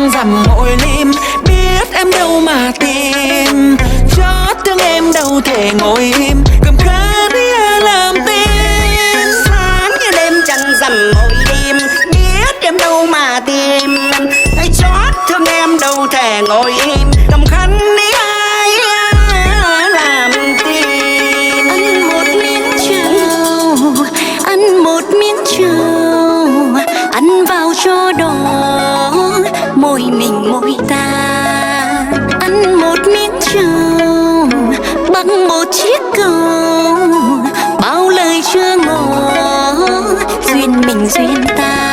trăng rằm hội lim, biết em đâu mà tìm. Chót thương em đâu thể ngồi im, cầm khăn làm tim. Sáng như đêm trăng rằm hội lim, biết em đâu mà tìm. Ai chót thương em đâu thể ngồi im, cầm khăn đi ai làm tim. Ăn một miếng trầu, ăn một miếng trầu, ăn vào cho đỏ môi mình môi ta. Ăn một miếng trầu bằng một chiếc cầu, bao lời chưa ngỏ duyên mình duyên ta.